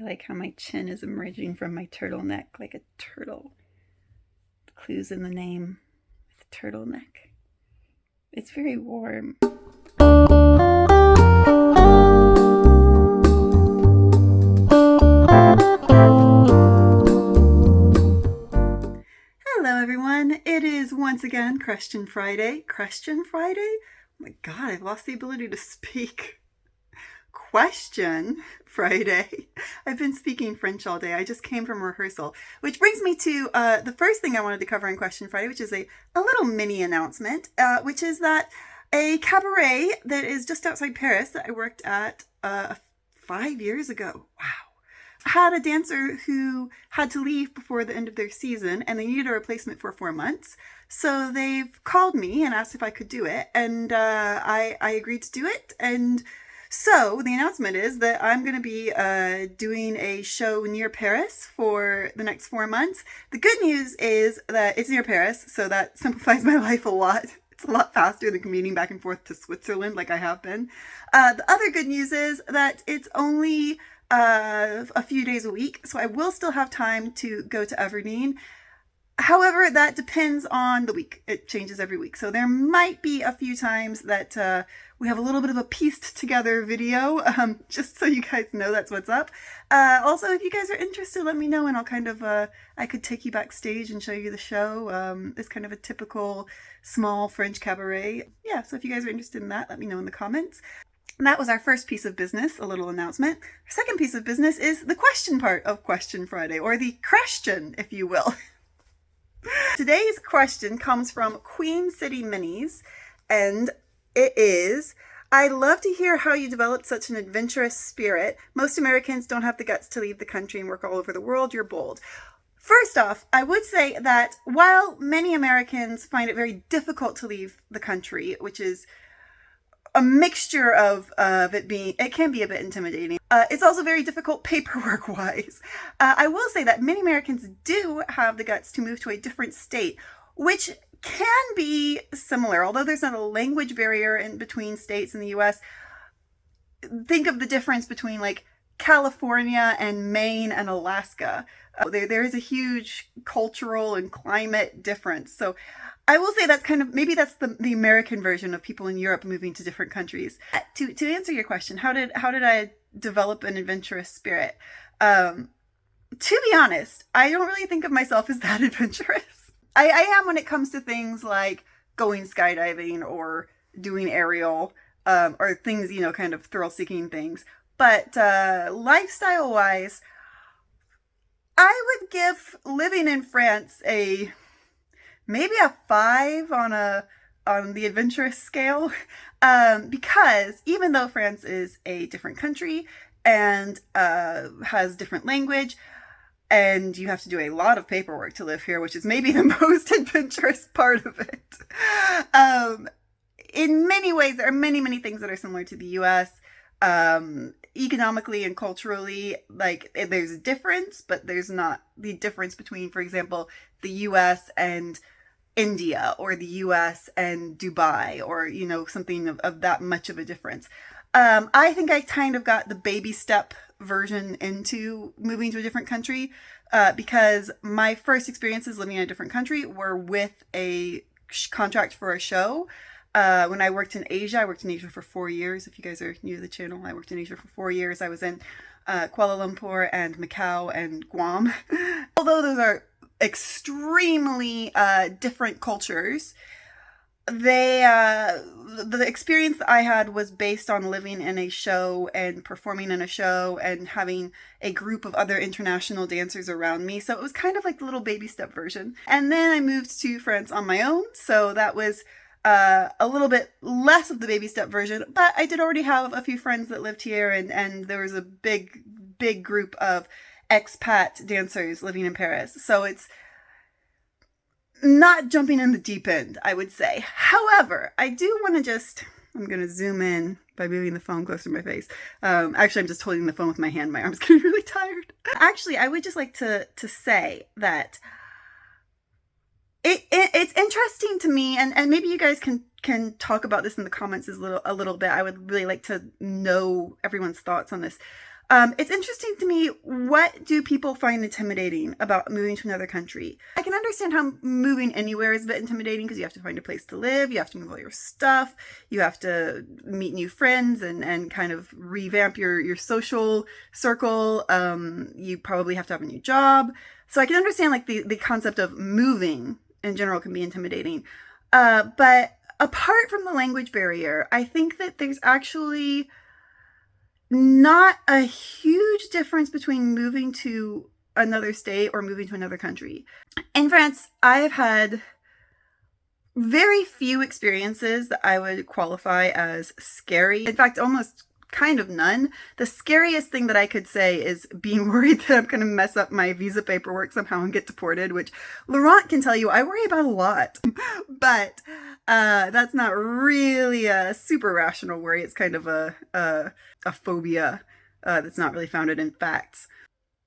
I like how my chin is emerging from my turtleneck like a turtle. The clue's in the name. The turtleneck. It's very warm. Hello everyone, it is once again Question Friday. Question Friday? Oh my god, I've lost the ability to speak. Question Friday. I've been speaking French all day. I just came from rehearsal, which brings me to the first thing I wanted to cover in Question Friday, which is a little mini announcement, which is that a cabaret that is just outside Paris that I worked at 5 years ago. Wow. Had a dancer who had to leave before the end of their season and they needed a replacement for 4 months. So they've called me and asked if I could do it. And I agreed to do it. And so the announcement is that I'm going to be doing a show near Paris for the next 4 months. The good news is that it's near Paris, so that simplifies my life a lot. It's a lot faster than commuting back and forth to Switzerland like I have been. The other good news is that it's only a few days a week, so I will still have time to go to Aberdeen. However, that depends on the week. It changes every week. So there might be a few times that we have a little bit of a pieced together video, just so you guys know that's what's up. Also, if you guys are interested, let me know and I'll kind of, I could take you backstage and show you the show. It's kind of a typical small French cabaret. Yeah, so if you guys are interested in that, let me know in the comments. And that was our first piece of business, a little announcement. Our second piece of business is the question part of Question Friday, or the question, if you will. Today's question comes from Queen City Minis, and it is, I'd love to hear how you developed such an adventurous spirit. Most Americans don't have the guts to leave the country and work all over the world. You're bold. First off, I would say that while many Americans find it very difficult to leave the country, which is a mixture of it being, it can be a bit intimidating. It's also very difficult paperwork wise. I will say that many Americans do have the guts to move to a different state, which can be similar, although there's not a language barrier in between states in the US. Think of the difference between like California and Maine and Alaska. There is a huge cultural and climate difference. So I will say that's kind of, maybe that's the American version of people in Europe moving to different countries. To answer your question, how did I develop an adventurous spirit? To be honest, I don't really think of myself as that adventurous. I am when it comes to things like going skydiving or doing aerial, or things, you know, kind of thrill-seeking things. But lifestyle-wise, I would give living in France maybe a 5 on the adventurous scale, because even though France is a different country and has different language, and you have to do a lot of paperwork to live here, which is maybe the most adventurous part of it. In many ways, there are many things that are similar to the US. Economically and culturally, like there's a difference, but there's not the difference between, for example, the US and India or the US and Dubai, or, you know, something of that much of a difference. I think I kind of got the baby step version into moving to a different country, because my first experiences living in a different country were with a contract for a show. When I worked in Asia for 4 years. If you guys are new to the channel, I worked in Asia for 4 years. I was in Kuala Lumpur and Macau and Guam. Although those are extremely different cultures, the experience that I had was based on living in a show and performing in a show and having a group of other international dancers around me. So it was kind of like the little baby step version. And then I moved to France on my own. So that was a little bit less of the baby step version, but I did already have a few friends that lived here, and there was a big group of expat dancers living in Paris. So it's not jumping in the deep end, I would say. However, I do want to I'm going to zoom in by moving the phone closer to my face. Actually, I'm just holding the phone with my hand. My arm's getting really tired. Actually, I would just like to say that it's interesting to me, and maybe you guys can talk about this in the comments a little bit. I would really like to know everyone's thoughts on this. It's interesting to me, what do people find intimidating about moving to another country? I can understand how moving anywhere is a bit intimidating because you have to find a place to live, you have to move all your stuff, you have to meet new friends and kind of revamp your social circle. You probably have to have a new job. So I can understand like the concept of moving in general can be intimidating. But apart from the language barrier, I think that there's actually not a huge difference between moving to another state or moving to another country. In France, I've had very few experiences that I would qualify as scary. In fact, almost kind of none. The scariest thing that I could say is being worried that I'm going to mess up my visa paperwork somehow and get deported, which Laurent can tell you I worry about a lot. But that's not really a super rational worry. It's kind of a phobia that's not really founded in facts.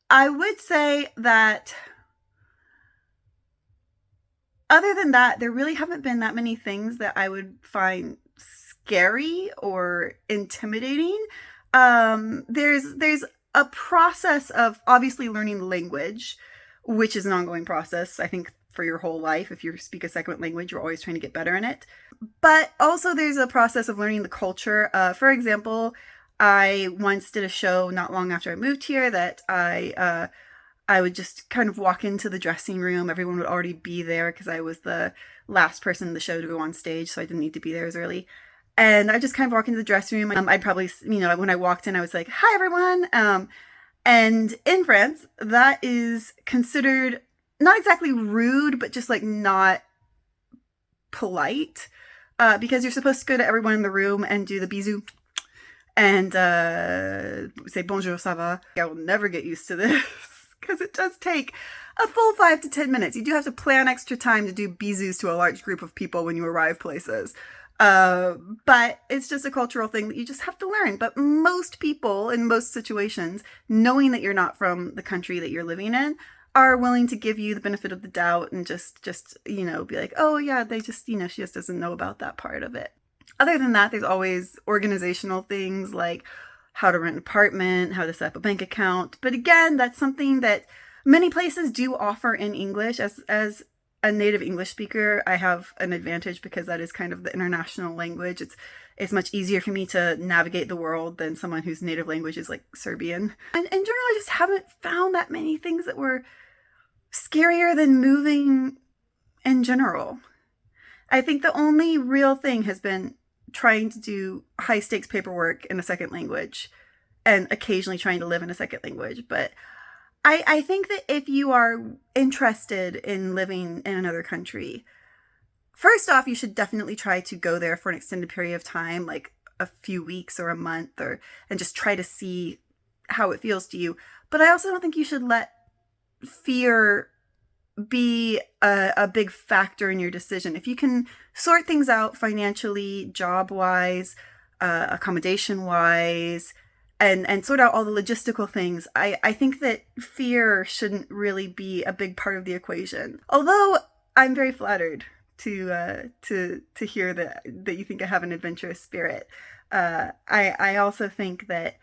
I would say that other than that, there really haven't been that many things that I would find scary or intimidating. There's a process of obviously learning the language, which is an ongoing process, I think, for your whole life. If you speak a second language, you're always trying to get better in it. But also there's a process of learning the culture. For example, I once did a show not long after I moved here that I would just kind of walk into the dressing room. Everyone would already be there because I was the last person in the show to go on stage, so I didn't need to be there as early. And I just kind of walk into the dressing room. I'd probably, when I walked in, I was like, "Hi, everyone." And in France, that is considered not exactly rude, but just like not polite, because you're supposed to go to everyone in the room and do the bisou and say bonjour, ça va. I will never get used to this because it does take a full 5 to 10 minutes. You do have to plan extra time to do bisous to a large group of people when you arrive places. But it's just a cultural thing that you just have to learn. But most people in most situations, knowing that you're not from the country that you're living in, are willing to give you the benefit of the doubt and just be like, "Oh yeah, they just, she just doesn't know about that part of it." Other than that, there's always organizational things like how to rent an apartment, how to set up a bank account. But again, that's something that many places do offer in English. As a native English speaker, I have an advantage because that is kind of the international language. It's much easier for me to navigate the world than someone whose native language is like Serbian. And in general, I just haven't found that many things that were scarier than moving in general. I think the only real thing has been trying to do high stakes paperwork in a second language and occasionally trying to live in a second language. But I think that if you are interested in living in another country, first off, you should definitely try to go there for an extended period of time, like a few weeks or a month, and just try to see how it feels to you. But I also don't think you should let fear be a big factor in your decision. If you can sort things out financially, job-wise, accommodation-wise, and sort out all the logistical things, I think that fear shouldn't really be a big part of the equation. Although I'm very flattered to hear that you think I have an adventurous spirit. I also think that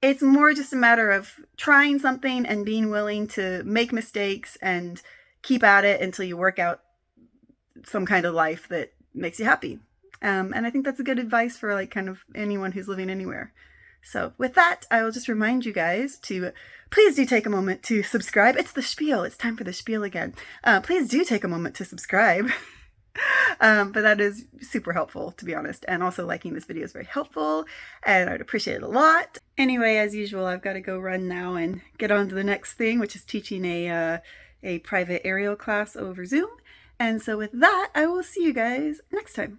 it's more just a matter of trying something and being willing to make mistakes and keep at it until you work out some kind of life that makes you happy. And I think that's a good advice for like kind of anyone who's living anywhere. So with that, I will just remind you guys to please do take a moment to subscribe. It's the spiel. It's time for the spiel again. Please do take a moment to subscribe. But that is super helpful, to be honest. And also liking this video is very helpful and I'd appreciate it a lot. Anyway, as usual, I've got to go run now and get on to the next thing, which is teaching a private aerial class over Zoom. And so with that, I will see you guys next time.